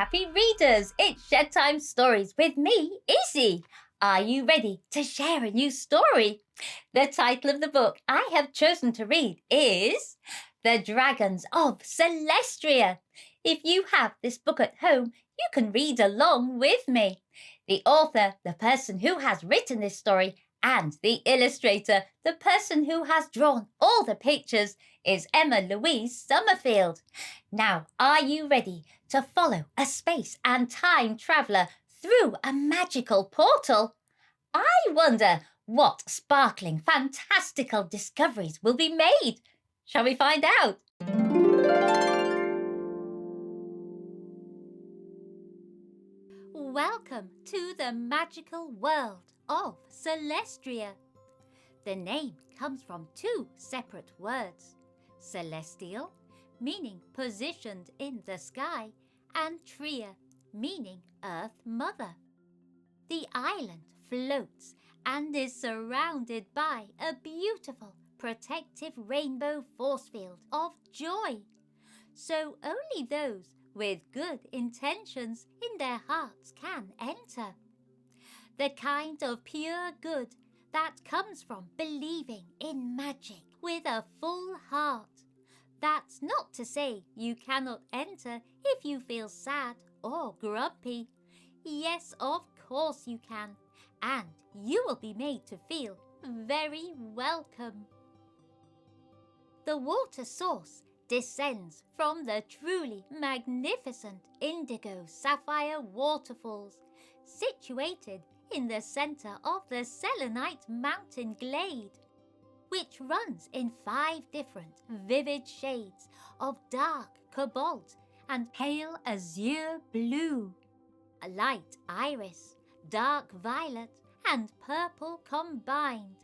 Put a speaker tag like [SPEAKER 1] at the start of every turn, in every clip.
[SPEAKER 1] happy readers! It's Shed Time Stories with me, Issy. Are you ready to share a new story? The title of the book I have chosen to read is The Dragons of Celestria. If you have this book at home, you can read along with me. The author, the person who has written this story, and the illustrator, the person who has drawn all the pictures, is Emma-Louise Summerfield. Now, are you ready to follow a space and time traveller through a magical portal? I wonder what sparkling, fantastical discoveries will be made. Shall we find out? Welcome to the magical world of Celestria. The name comes from two separate words, celestial, meaning positioned in the sky, and tria, meaning Earth Mother. The island floats and is surrounded by a beautiful protective rainbow force field of joy. So only those with good intentions in their hearts can enter. The kind of pure good that comes from believing in magic with a full heart. That's not to say you cannot enter if you feel sad or grumpy. Yes, of course you can, and you will be made to feel very welcome. The water source descends from the truly magnificent indigo sapphire waterfalls situated in the centre of the selenite mountain glade, which runs in 5 different vivid shades of dark cobalt and pale azure blue, light iris, dark violet and purple combined.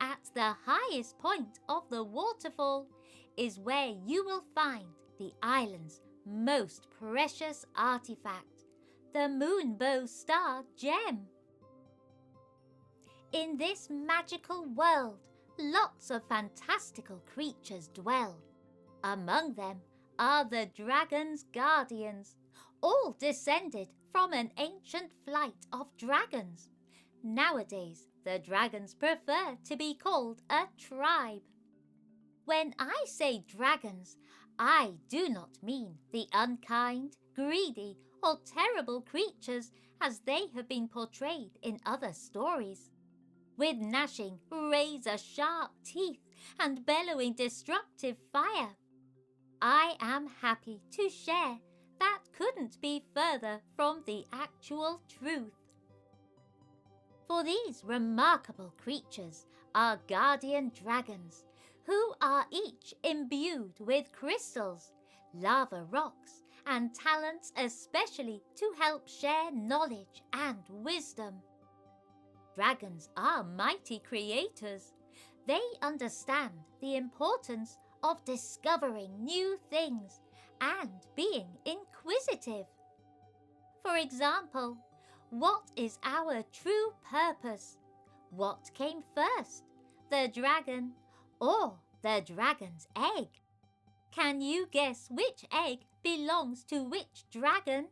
[SPEAKER 1] At the highest point of the waterfall is where you will find the island's most precious artifact, the moonbow star gem. In this magical world, lots of fantastical creatures dwell. Among them are the dragon's guardians, all descended from an ancient flight of dragons. Nowadays, the dragons prefer to be called a tribe. When I say dragons, I do not mean the unkind, greedy, or terrible creatures as they have been portrayed in other stories, with gnashing, razor-sharp teeth and bellowing destructive fire. I am happy to share that couldn't be further from the actual truth. For these remarkable creatures are guardian dragons, who are each imbued with crystals, lava rocks, and talents especially to help share knowledge and wisdom. Dragons are mighty creators. They understand the importance of discovering new things and being inquisitive. For example, what is our true purpose? What came first, the dragon or the dragon's egg? Can you guess which egg belongs to which dragon?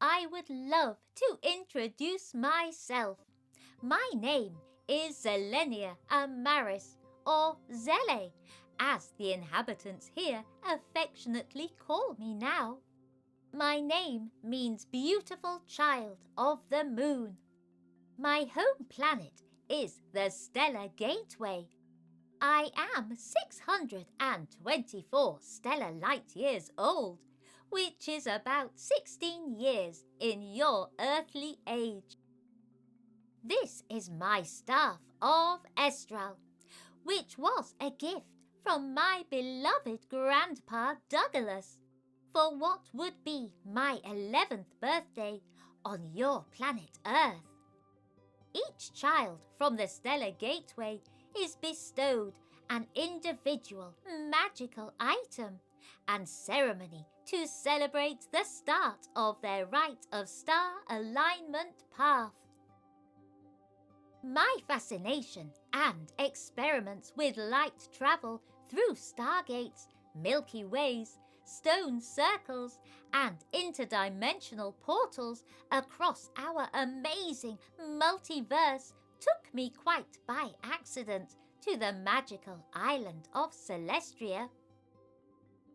[SPEAKER 1] I would love to introduce myself. My name is Zelenia Amaris, or Zele, as the inhabitants here affectionately call me now. My name means beautiful child of the moon. My home planet is the stellar gateway. I am 624 stellar light years old, which is about 16 years in your earthly age. This is my staff of Estral, which was a gift from my beloved Grandpa Douglas for what would be my 11th birthday on your planet Earth. Each child from the Stellar Gateway is bestowed an individual magical item and ceremony to celebrate the start of their rite of star alignment path. My fascination and experiments with light travel through stargates, Milky Ways, stone circles, and interdimensional portals across our amazing multiverse took me quite by accident to the magical island of Celestria.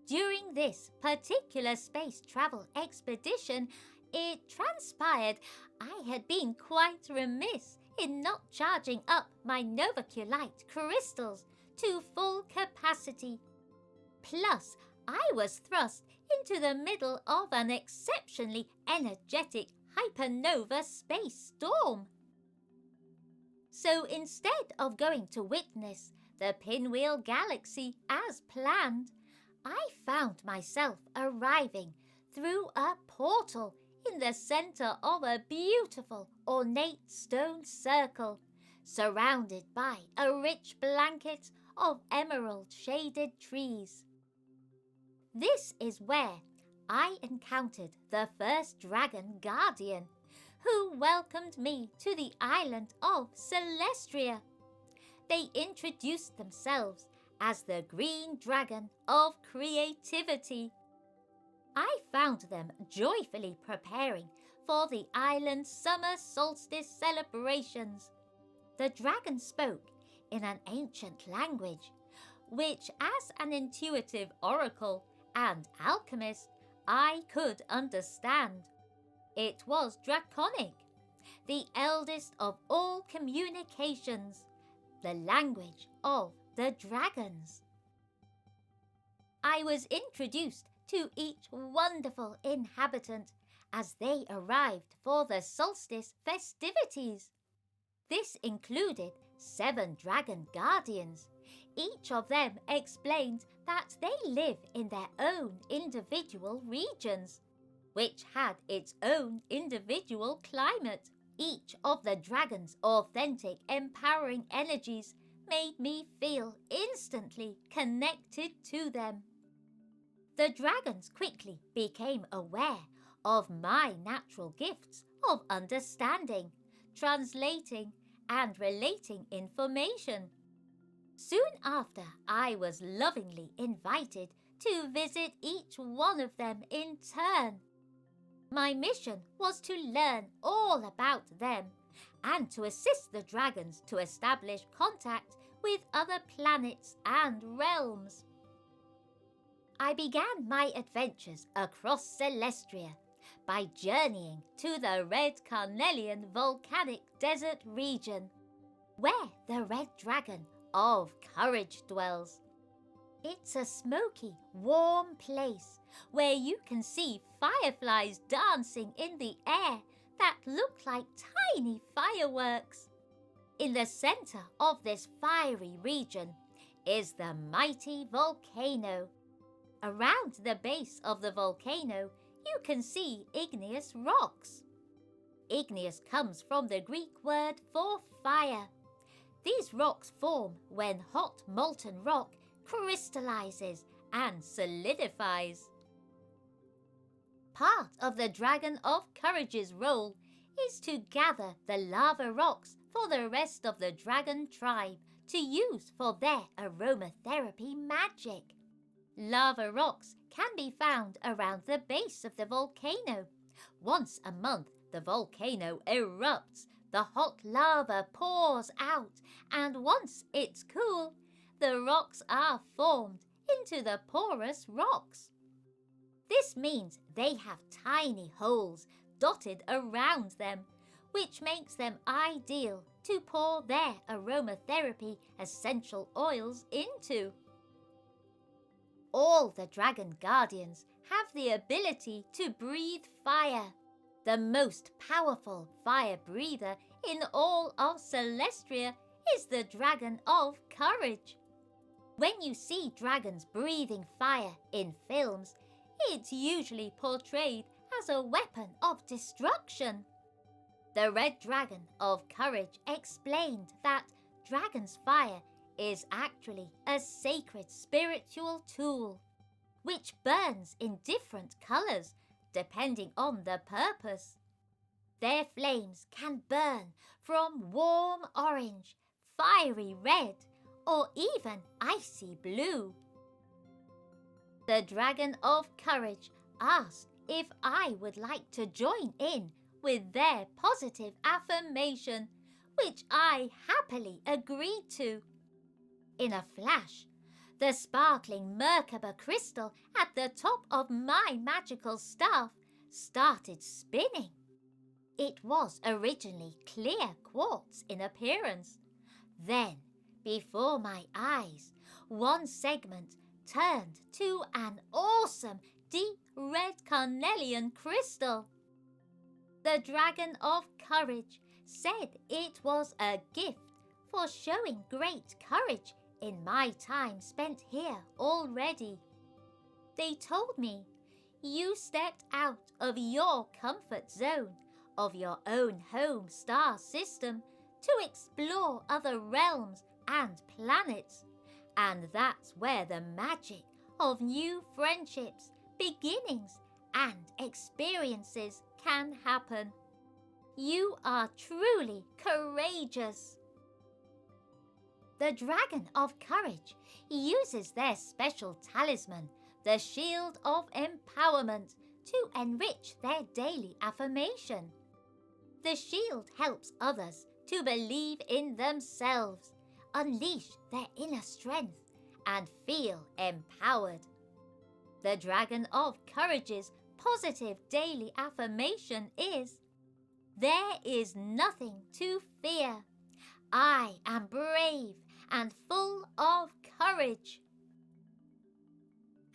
[SPEAKER 1] During this particular space travel expedition, it transpired I had been quite remiss in not charging up my Novsculite crystals to full capacity. Plus, I was thrust into the middle of an exceptionally energetic hypernova space storm. So instead of going to witness the Pinwheel galaxy as planned, I found myself arriving through a portal in the center of a beautiful ornate stone circle, surrounded by a rich blanket of emerald-shaded trees. This is where I encountered the first dragon guardian, who welcomed me to the island of Celestria. They introduced themselves as the Green Dragon of Creativity. I found them joyfully preparing for the island's summer solstice celebrations. The dragon spoke in an ancient language, which as an intuitive oracle and alchemist I could understand. It was Draconic, the eldest of all communications, the language of the dragons. I was introduced to each wonderful inhabitant as they arrived for the solstice festivities. This included 7 dragon guardians. Each of them explained that they live in their own individual regions, which had its own individual climate. Each of the dragon's authentic empowering energies made me feel instantly connected to them. The dragons quickly became aware of my natural gifts of understanding, translating, and relating information. Soon after, I was lovingly invited to visit each one of them in turn. My mission was to learn all about them and to assist the dragons to establish contact with other planets and realms. I began my adventures across Celestria by journeying to the Red Carnelian volcanic desert region, where the Red Dragon of Courage dwells. It's a smoky, warm place where you can see fireflies dancing in the air that look like tiny fireworks. In the center of this fiery region is the mighty volcano. Around the base of the volcano, you can see igneous rocks. Igneous comes from the Greek word for fire. These rocks form when hot molten rock crystallizes and solidifies. Part of the Dragon of Courage's role is to gather the lava rocks for the rest of the dragon tribe to use for their aromatherapy magic. Lava rocks can be found around the base of the volcano. Once a month, the volcano erupts, the hot lava pours out, and once it's cool, the rocks are formed into the porous rocks. This means they have tiny holes dotted around them, which makes them ideal to pour their aromatherapy essential oils into. All the dragon guardians have the ability to breathe fire. The most powerful fire breather in all of Celestria is the Dragon of Courage. When you see dragons breathing fire in films, it's usually portrayed as a weapon of destruction. The Red Dragon of Courage explained that dragon's fire is actually a sacred spiritual tool, which burns in different colors depending on the purpose. Their flames can burn from warm orange, fiery red, or even icy blue. The Dragon of Courage asked if I would like to join in with their positive affirmation, which I happily agreed to. In a flash, the sparkling Merkaba crystal at the top of my magical staff started spinning. It was originally clear quartz in appearance. Then, before my eyes, one segment turned to an awesome deep red carnelian crystal. The Dragon of Courage said it was a gift for showing great courage in my time spent here already. They told me, you stepped out of your comfort zone of your own home star system to explore other realms and planets, and that's where the magic of new friendships, beginnings, and experiences can happen. You are truly courageous. The Dragon of Courage uses their special talisman, the Shield of Empowerment, to enrich their daily affirmation. The shield helps others to believe in themselves, unleash their inner strength, and feel empowered. The Dragon of Courage's positive daily affirmation is, there is nothing to fear. I am brave and full of courage.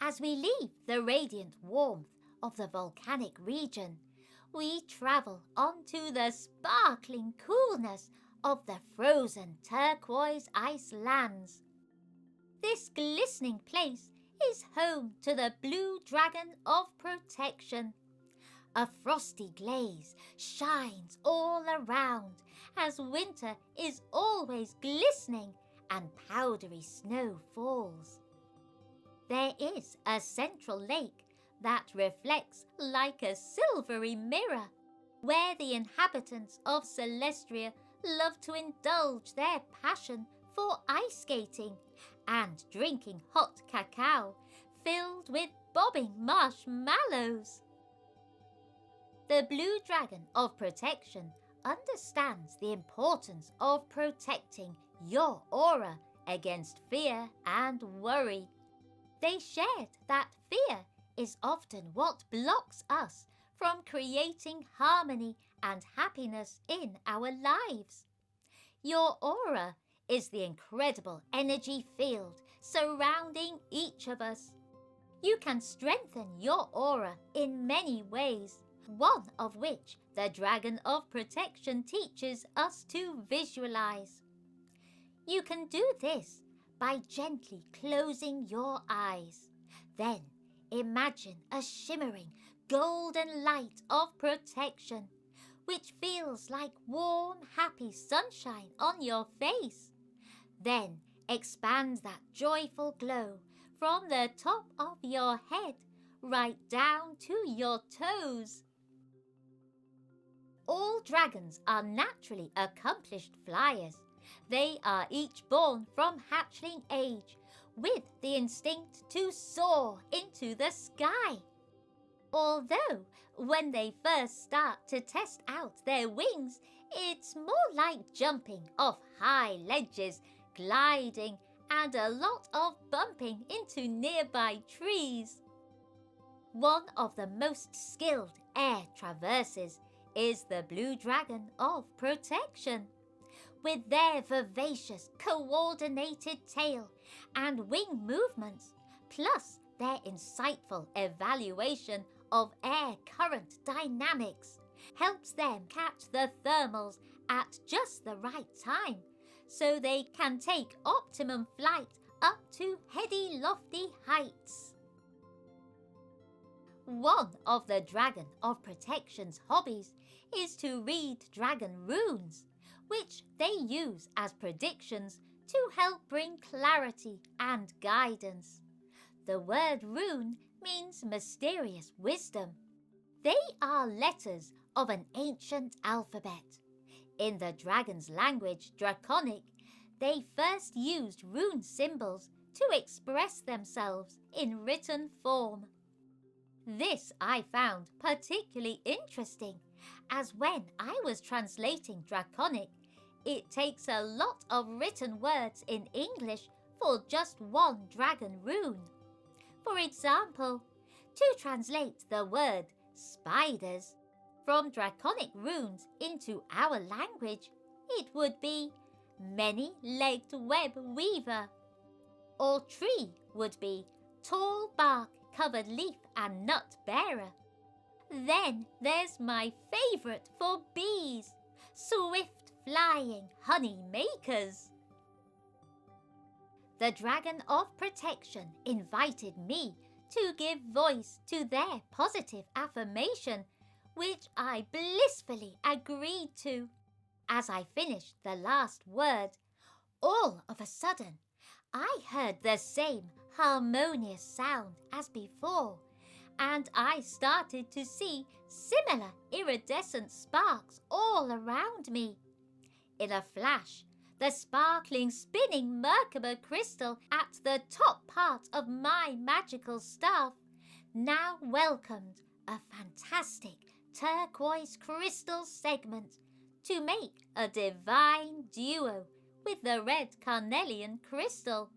[SPEAKER 1] As we leave the radiant warmth of the volcanic region, we travel onto the sparkling coolness of the frozen turquoise ice lands. This glistening place is home to the Blue Dragon of Protection. A frosty glaze shines all around as winter is always glistening and powdery snow falls. There is a central lake that reflects like a silvery mirror, where the inhabitants of Celestria love to indulge their passion for ice skating and drinking hot cacao filled with bobbing marshmallows. The Blue Dragon of Protection understands the importance of protecting your aura against fear and worry. They shared that fear is often what blocks us from creating harmony and happiness in our lives. Your aura is the incredible energy field surrounding each of us. You can strengthen your aura in many ways, one of which the Dragon of Protection teaches us to visualize. You can do this by gently closing your eyes. Then imagine a shimmering golden light of protection, which feels like warm, happy sunshine on your face. Then expand that joyful glow from the top of your head right down to your toes. All dragons are naturally accomplished flyers. They are each born from hatchling age with the instinct to soar into the sky. Although, when they first start to test out their wings, it's more like jumping off high ledges, gliding, and a lot of bumping into nearby trees. One of the most skilled air traverses is the Blue Dragon of Protection. With their vivacious, coordinated tail and wing movements, plus their insightful evaluation of air current dynamics, helps them catch the thermals at just the right time, so they can take optimum flight up to heady, lofty heights. One of the Dragon of Protection's hobbies is to read dragon runes, which they use as predictions to help bring clarity and guidance. The word rune means mysterious wisdom. They are letters of an ancient alphabet. In the dragon's language, Draconic, they first used rune symbols to express themselves in written form. This I found particularly interesting, as when I was translating Draconic, it takes a lot of written words in English for just one dragon rune. For example, to translate the word spiders from Draconic runes into our language, it would be many-legged web weaver, or tree would be tall bark-covered leaf and nut bearer. Then there's my favourite for bees, swift-flying honey makers. The Dragon of Protection invited me to give voice to their positive affirmation, which I blissfully agreed to. As I finished the last word, all of a sudden, I heard the same harmonious sound as before, and I started to see similar iridescent sparks all around me. In a flash, the sparkling spinning Merkaba crystal at the top part of my magical staff now welcomed a fantastic turquoise crystal segment to make a divine duo with the red carnelian crystal.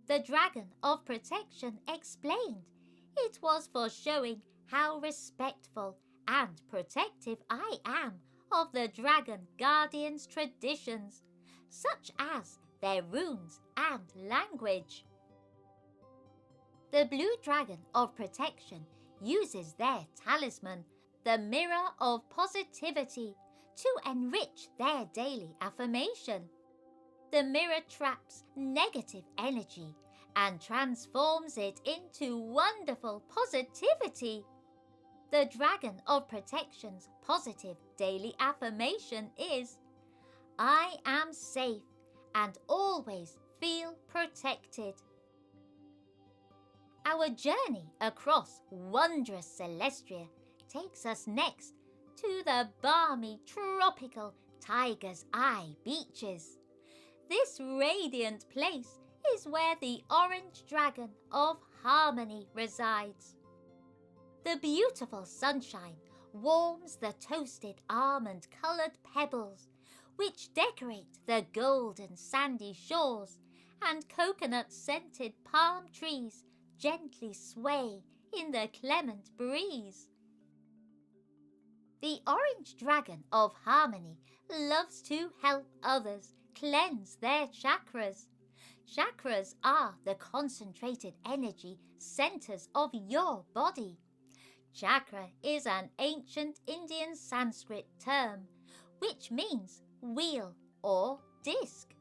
[SPEAKER 1] The Dragon of Protection explained it was for showing how respectful and protective I am of the Dragon Guardians' traditions, such as their runes and language. The Blue Dragon of Protection uses their talisman, the Mirror of Positivity, to enrich their daily affirmation. The mirror traps negative energy and transforms it into wonderful positivity. The Dragon of Protection's positive daily affirmation is, I am safe and always feel protected. Our journey across wondrous Celestria takes us next to the balmy tropical Tiger's Eye beaches. This radiant place is where the Orange Dragon of Harmony resides. The beautiful sunshine warms the toasted almond-coloured pebbles, which decorate the golden sandy shores, and coconut-scented palm trees gently sway in the clement breeze. The Orange Dragon of Harmony loves to help others cleanse their chakras. Chakras are the concentrated energy centers of your body. Chakra is an ancient Indian Sanskrit term, which means wheel or disc.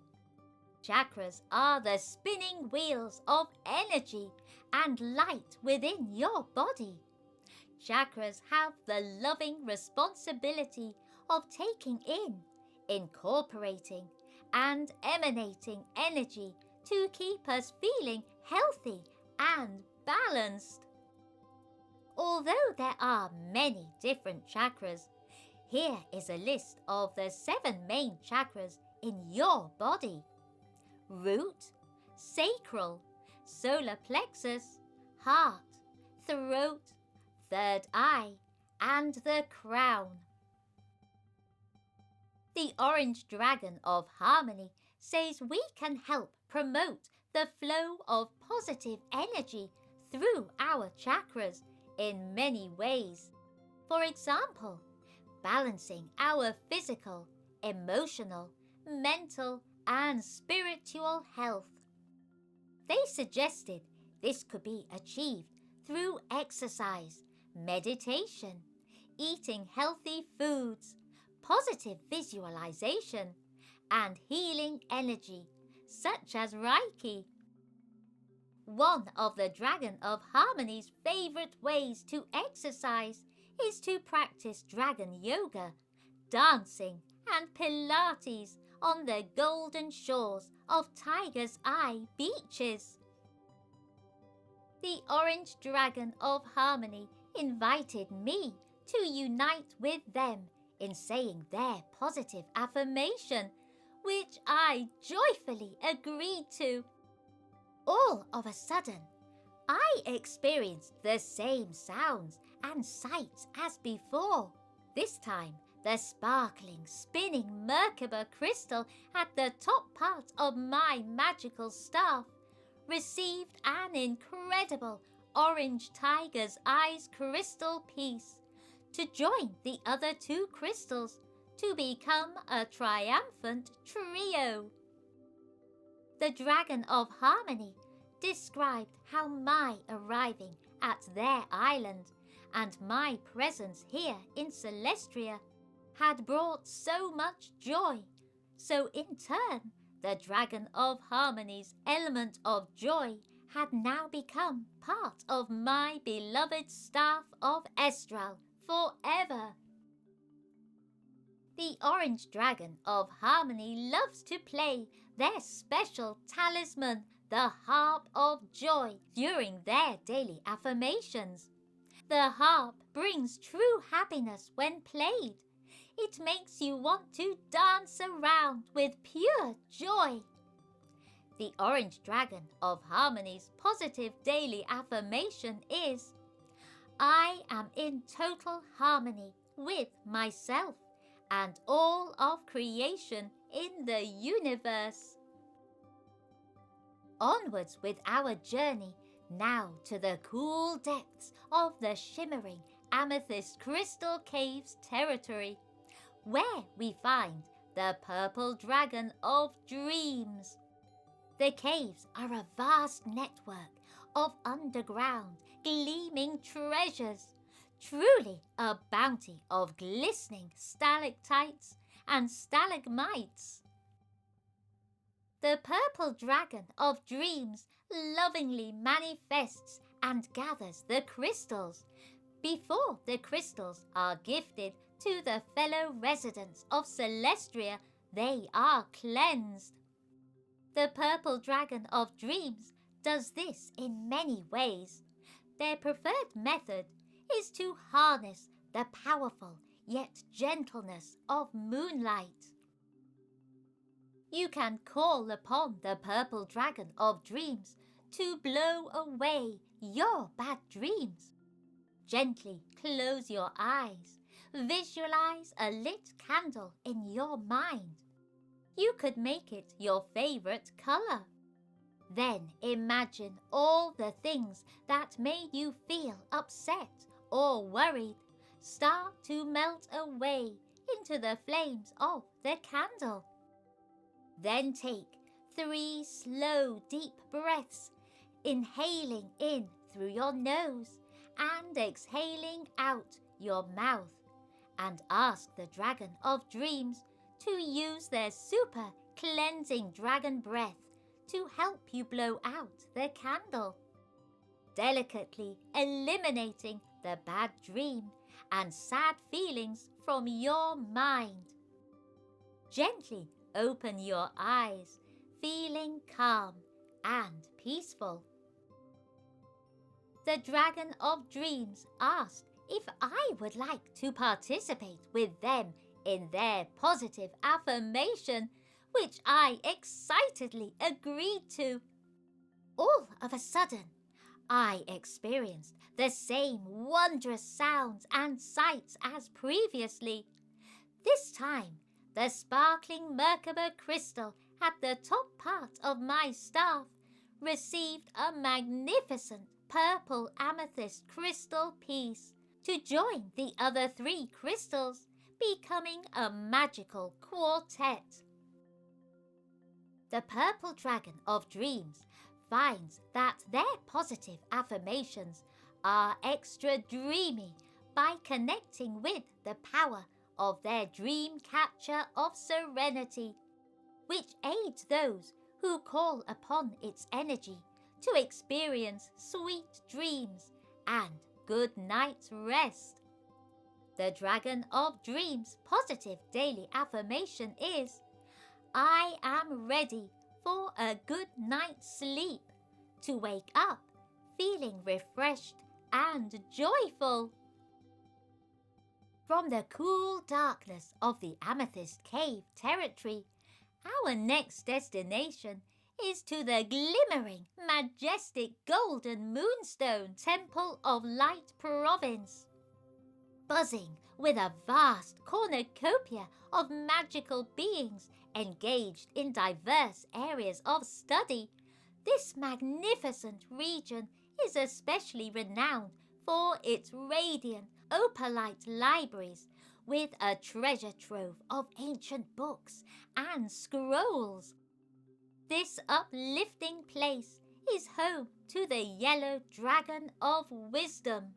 [SPEAKER 1] Chakras are the spinning wheels of energy and light within your body. Chakras have the loving responsibility of taking in, incorporating, and emanating energy to keep us feeling healthy and balanced. Although there are many different chakras, here is a list of the 7 main chakras in your body: root, sacral, solar plexus, heart, throat, third eye, and the crown. The Orange Dragon of Harmony says we can help promote the flow of positive energy through our chakras in many ways. For example, balancing our physical, emotional, mental, and spiritual health. They suggested this could be achieved through exercise, meditation, eating healthy foods, positive visualization, and healing energy, such as Reiki. One of the Dragon of Harmony's favorite ways to exercise is to practice dragon yoga, dancing, and Pilates on the golden shores of Tiger's Eye beaches. The Orange Dragon of Harmony invited me to unite with them in saying their positive affirmation, which I joyfully agreed to. All of a sudden, I experienced the same sounds and sights as before. This time, the sparkling, spinning Merkaba crystal at the top part of my magical staff received an incredible orange tiger's eyes crystal piece to join the other 2 crystals to become a triumphant trio. The Dragon of Harmony described how my arriving at their island and my presence here in Celestria had brought so much joy. So in turn, the Dragon of Harmony's element of joy had now become part of my beloved staff of Estral forever. The Orange Dragon of Harmony loves to play their special talisman, the Harp of Joy, during their daily affirmations. The harp brings true happiness when played. It makes you want to dance around with pure joy. The Orange Dragon of Harmony's positive daily affirmation is, I am in total harmony with myself and all of creation in the universe. Onwards with our journey now to the cool depths of the shimmering amethyst crystal caves territory, where we find the Purple Dragon of Dreams. The caves are a vast network of underground gleaming treasures, truly a bounty of glistening stalactites and stalagmites. The Purple Dragon of Dreams lovingly manifests and gathers the crystals before the crystals are gifted to the fellow residents of Celestria. They are cleansed. The Purple Dragon of Dreams does this in many ways. Their preferred method is to harness the powerful yet gentleness of moonlight. You can call upon the Purple Dragon of Dreams to blow away your bad dreams. Gently close your eyes. Visualize a lit candle in your mind. You could make it your favorite color. Then imagine all the things that made you feel upset or worried start to melt away into the flames of the candle. Then take 3 slow, deep breaths, inhaling in through your nose and exhaling out your mouth, and ask the Dragon of Dreams to use their super cleansing dragon breath to help you blow out the candle, delicately eliminating the bad dream and sad feelings from your mind. Gently open your eyes, feeling calm and peaceful. The Dragon of Dreams asked if I would like to participate with them in their positive affirmation, which I excitedly agreed to. All of a sudden, I experienced the same wondrous sounds and sights as previously. This time, the sparkling Merkaba crystal at the top part of my staff received a magnificent purple amethyst crystal piece to join the other 3 crystals, becoming a magical quartet. The Purple Dragon of Dreams finds that their positive affirmations are extra dreamy by connecting with the power of their dream catcher of serenity, which aids those who call upon its energy to experience sweet dreams and good night's rest. The Dragon of Dreams' positive daily affirmation is, I am ready for a good night's sleep, to wake up feeling refreshed and joyful. From the cool darkness of the Amethyst Cave territory, our next destination is to the glimmering, majestic golden moonstone temple of Light Province. Buzzing with a vast cornucopia of magical beings engaged in diverse areas of study, this magnificent region is especially renowned for its radiant opalite libraries with a treasure trove of ancient books and scrolls. This uplifting place is home to the Yellow Dragon of Wisdom.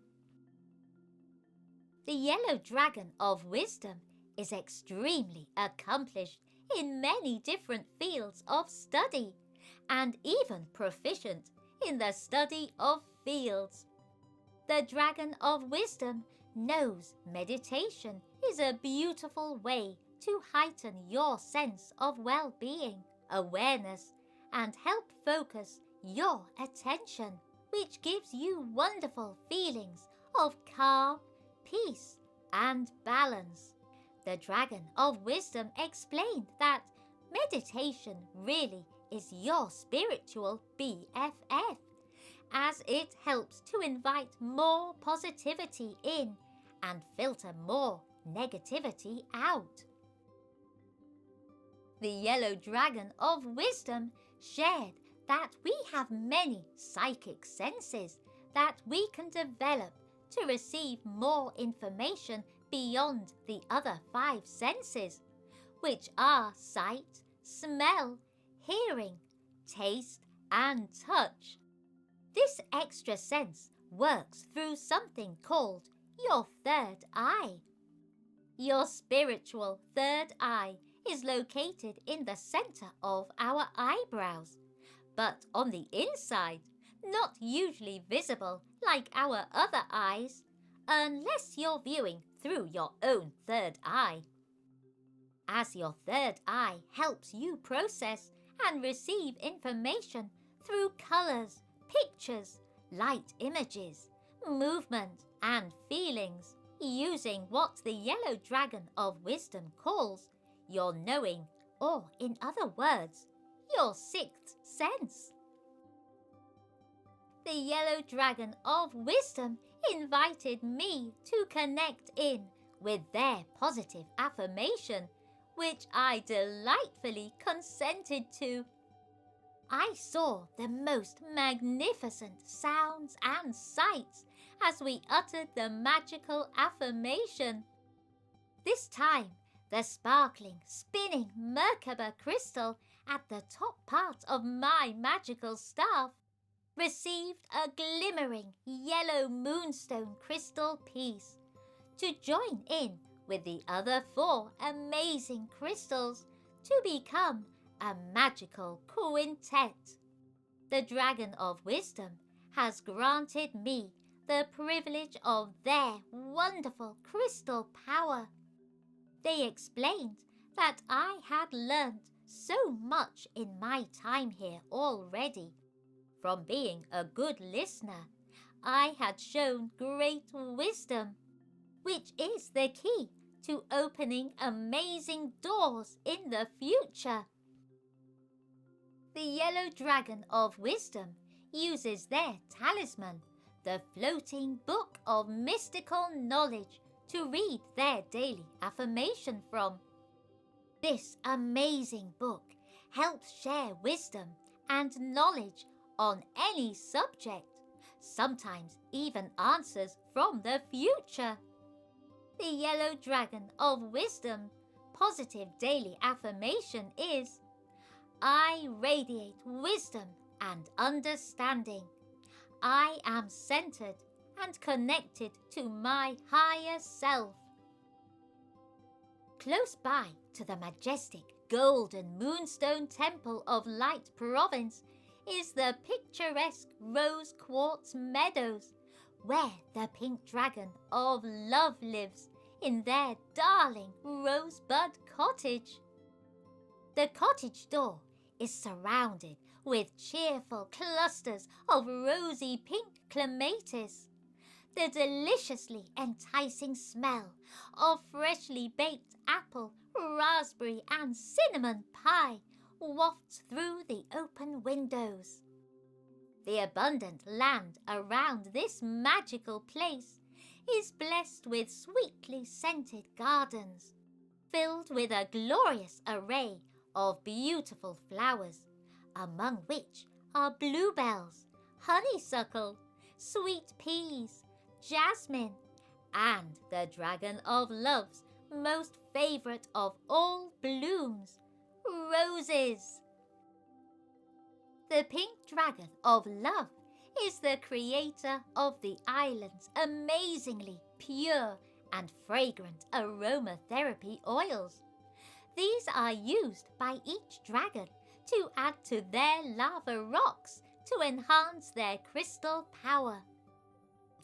[SPEAKER 1] The Yellow Dragon of Wisdom is extremely accomplished in many different fields of study and even proficient in the study of fields. The Dragon of Wisdom knows meditation is a beautiful way to heighten your sense of well-being, awareness, and help focus your attention, which gives you wonderful feelings of calm, peace, and balance. The Dragon of Wisdom explained that meditation really is your spiritual BFF, as it helps to invite more positivity in and filter more negativity out. The Yellow Dragon of Wisdom shared that we have many psychic senses that we can develop to receive more information beyond the other 5 senses, which are sight, smell, hearing, taste, and touch. This extra sense works through something called your third eye. Your spiritual third eye is located in the center of our eyebrows, but on the inside, not usually visible like our other eyes, unless you're viewing through your own third eye. As your third eye helps you process and receive information through colors, pictures, light images, movement, and feelings, using what the Yellow Dragon of Wisdom calls your knowing, or in other words, your 6th sense. The Yellow Dragon of Wisdom invited me to connect in with their positive affirmation, which I delightfully consented to. I saw the most magnificent sounds and sights as we uttered the magical affirmation. This time, the sparkling, spinning Merkaba crystal at the top part of my magical staff received a glimmering yellow moonstone crystal piece to join in with the other 4 amazing crystals to become a magical quintet. The Dragon of Wisdom has granted me the privilege of their wonderful crystal power. They explained that I had learnt so much in my time here already. From being a good listener, I had shown great wisdom, which is the key to opening amazing doors in the future. The Yellow Dragon of Wisdom uses their talisman, the floating book of mystical knowledge, to read their daily affirmation from. This amazing book helps share wisdom and knowledge on any subject, sometimes even answers from the future. The Yellow Dragon of Wisdom positive daily affirmation is, I radiate wisdom and understanding. I am centered and connected to my higher self. Close by to the majestic golden moonstone temple of Light Province is the picturesque rose quartz meadows, where the pink dragon of love lives in their darling rosebud cottage. The cottage door is surrounded with cheerful clusters of rosy pink clematis. The deliciously enticing smell of freshly baked apple, raspberry and cinnamon pie wafts through the open windows. The abundant land around this magical place is blessed with sweetly scented gardens, filled with a glorious array of beautiful flowers, among which are bluebells, honeysuckle, sweet peas, jasmine, and the Dragon of Love's most favourite of all blooms, roses. The pink dragon of love is the creator of the island's amazingly pure and fragrant aromatherapy oils. These are used by each dragon to add to their lava rocks to enhance their crystal power.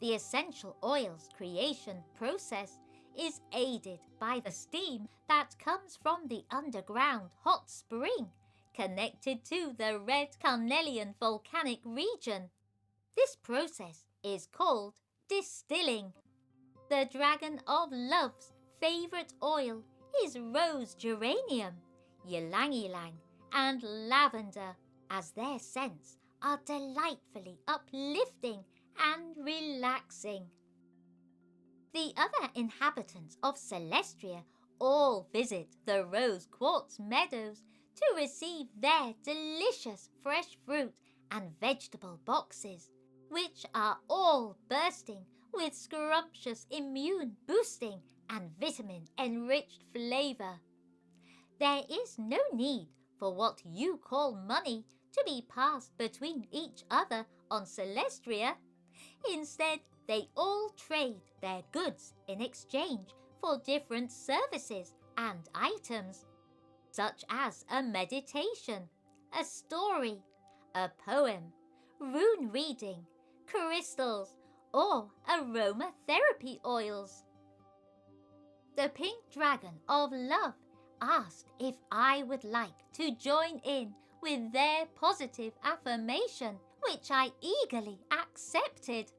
[SPEAKER 1] The essential oils creation process is aided by the steam that comes from the underground hot spring connected to the red carnelian volcanic region. This process is called distilling. The Dragon of Love's favourite oil is rose geranium, ylang-ylang, and lavender, as their scents are delightfully uplifting and relaxing. The other inhabitants of Celestria all visit the rose quartz meadows to receive their delicious fresh fruit and vegetable boxes, which are all bursting with scrumptious immune-boosting and vitamin-enriched flavour. There is no need for what you call money to be passed between each other on Celestria. Instead, they all trade their goods in exchange for different services and items, such as a meditation, a story, a poem, rune reading, crystals, or aromatherapy oils. The pink dragon of love asked if I would like to join in with their positive affirmation, which I eagerly accepted.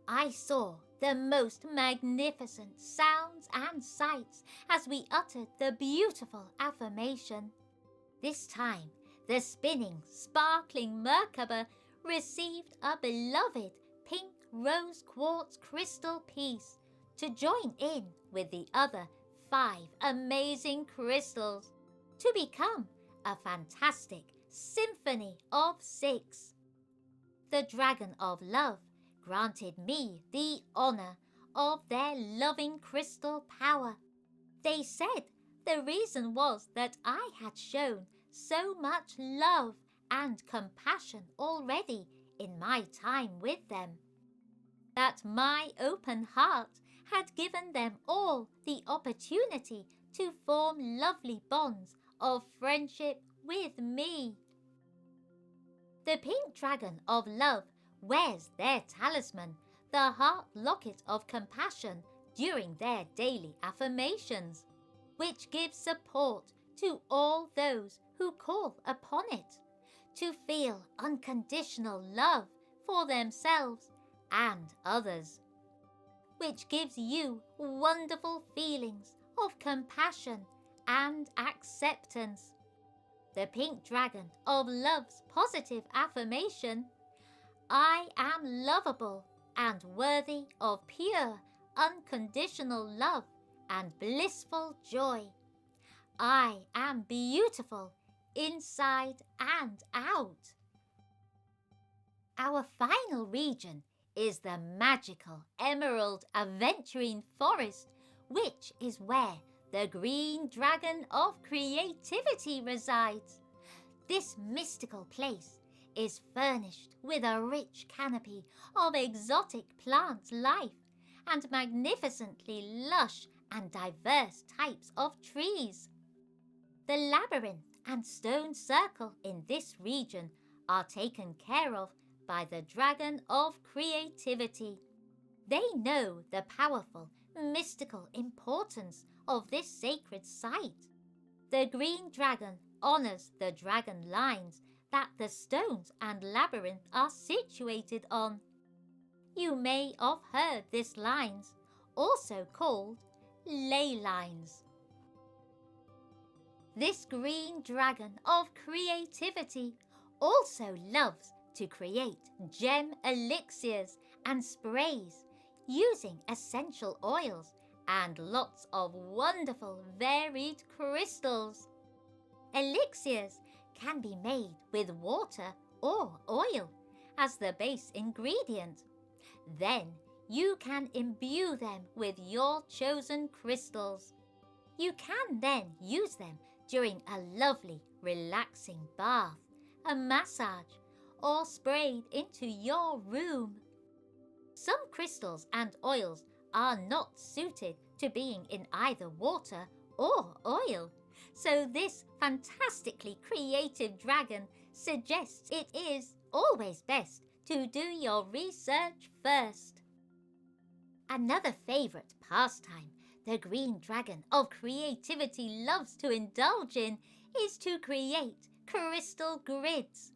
[SPEAKER 1] I saw the most magnificent sounds and sights as we uttered the beautiful affirmation. This time, the spinning, sparkling Merkaba received a beloved pink rose quartz crystal piece to join in with the other 5 amazing crystals to become a fantastic symphony of 6. The Dragon of Love granted me the honour of their loving crystal power. They said the reason was that I had shown so much love and compassion already in my time with them, that my open heart had given them all the opportunity to form lovely bonds of friendship with me. The pink dragon of love wears their talisman, the heart locket of compassion, during their daily affirmations, which gives support to all those who call upon it, to feel unconditional love for themselves and others, which gives you wonderful feelings of compassion and acceptance. The pink dragon of love's positive affirmation: I am lovable and worthy of pure, unconditional love and blissful joy. I am beautiful inside and out. Our final region is the magical emerald aventurine forest, which is where the green dragon of creativity resides. This mystical place is furnished with a rich canopy of exotic plant life and magnificently lush and diverse types of trees. The labyrinth and stone circle in this region are taken care of by the Dragon of Creativity. They know the powerful, mystical importance of this sacred site. The green dragon honors the dragon lines that the stones and labyrinth are situated on. You may have heard these lines, also called ley lines. This green dragon of creativity also loves to create gem elixirs and sprays using essential oils and lots of wonderful varied crystals. Elixirs can be made with water or oil as the base ingredient. Then you can imbue them with your chosen crystals. You can then use them during a lovely, relaxing bath, a massage, or sprayed into your room. Some crystals and oils are not suited to being in either water or oil, so this fantastically creative dragon suggests it is always best to do your research first. Another favourite pastime the green dragon of creativity loves to indulge in is to create crystal grids,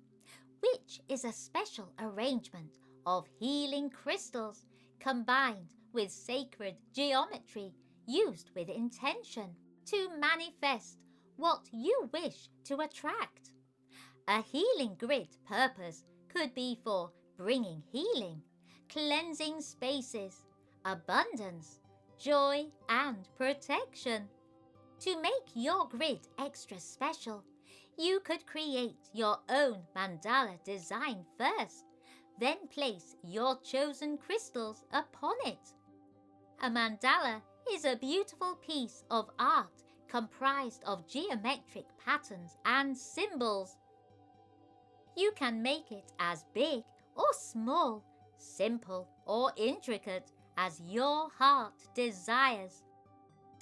[SPEAKER 1] which is a special arrangement of healing crystals combined with sacred geometry used with intention to manifest what you wish to attract. A healing grid purpose could be for bringing healing, cleansing spaces, abundance, joy and protection. To make your grid extra special, you could create your own mandala design first, then place your chosen crystals upon it. A mandala is a beautiful piece of art comprised of geometric patterns and symbols. You can make it as big or small, simple or intricate as your heart desires.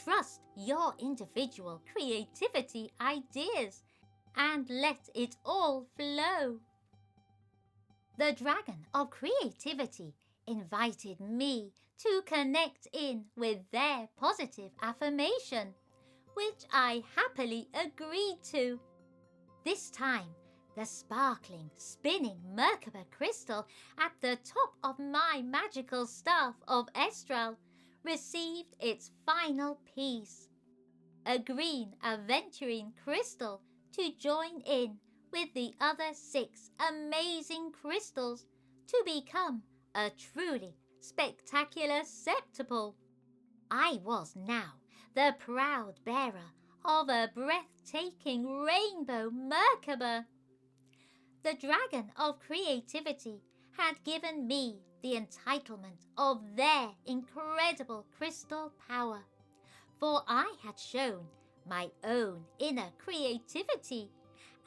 [SPEAKER 1] Trust your individual creativity ideas and let it all flow. The dragon of creativity invited me to connect in with their positive affirmation, which I happily agreed to. This time, the sparkling, spinning Merkaba crystal at the top of my magical staff of Estral received its final piece, a green aventurine crystal to join in with the other 6 amazing crystals to become a truly spectacular septuple. I was now the proud bearer of a breathtaking rainbow Merkaba. The dragon of creativity had given me the entitlement of their incredible crystal power, for I had shown my own inner creativity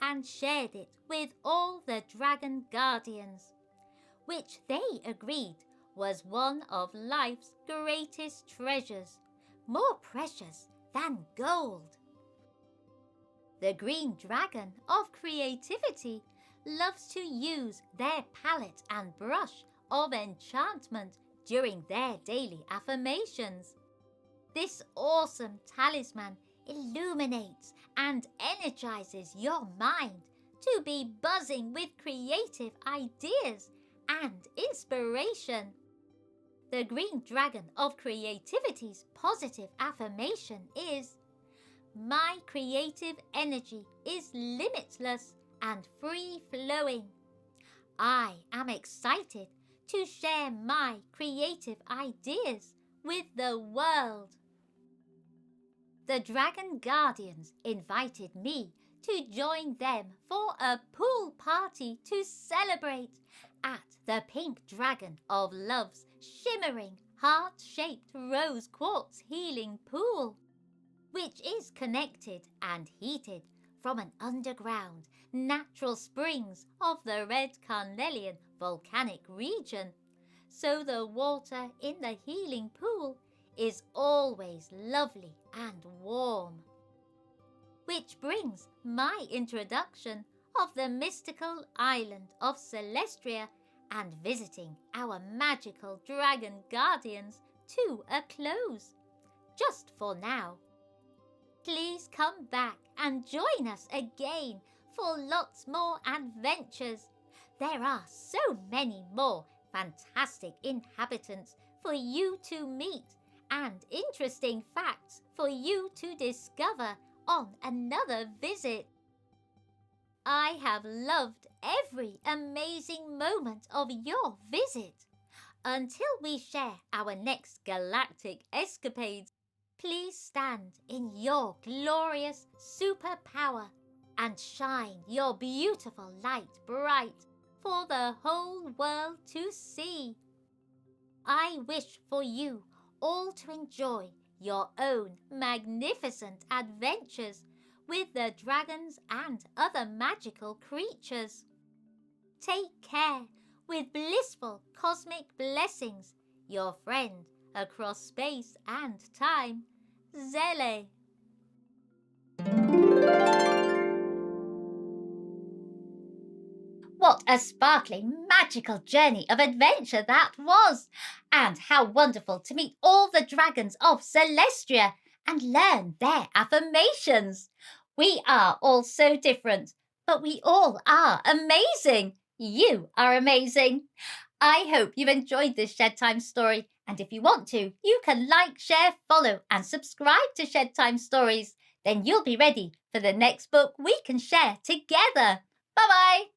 [SPEAKER 1] and shared it with all the dragon guardians, which they agreed was one of life's greatest treasures, more precious than gold. The green dragon of creativity loves to use their palette and brush of enchantment during their daily affirmations. This awesome talisman illuminates and energizes your mind to be buzzing with creative ideas and inspiration. The green dragon of creativity's positive affirmation is: my creative energy is limitless and free-flowing. I am excited to share my creative ideas with the world. The Dragon Guardians invited me to join them for a pool party to celebrate at the Pink Dragon of Love's shimmering, heart-shaped rose quartz healing pool, which is connected and heated from an underground natural springs of the red carnelian volcanic region, so the water in the healing pool is always lovely and warm. Which brings my introduction of the mystical island of Celestria and visiting our magical dragon guardians to a close, just for now. Please come back and join us again for lots more adventures. There are so many more fantastic inhabitants for you to meet and interesting facts for you to discover on another visit. I have loved every amazing moment of your visit. Until we share our next galactic escapades, please stand in your glorious superpower and shine your beautiful light bright for the whole world to see. I wish for you all to enjoy your own magnificent adventures with the dragons and other magical creatures. Take care with blissful cosmic blessings, your friend across space and time, Zele. What a sparkling, magical journey of adventure that was! And how wonderful to meet all the dragons of Celestria and learn their affirmations. We are all so different, but we all are amazing. You are amazing. I hope you've enjoyed this Shed Time story, and if you want to, you can like, share, follow and subscribe to Shed Time Stories. Then you'll be ready for the next book we can share together. Bye-bye.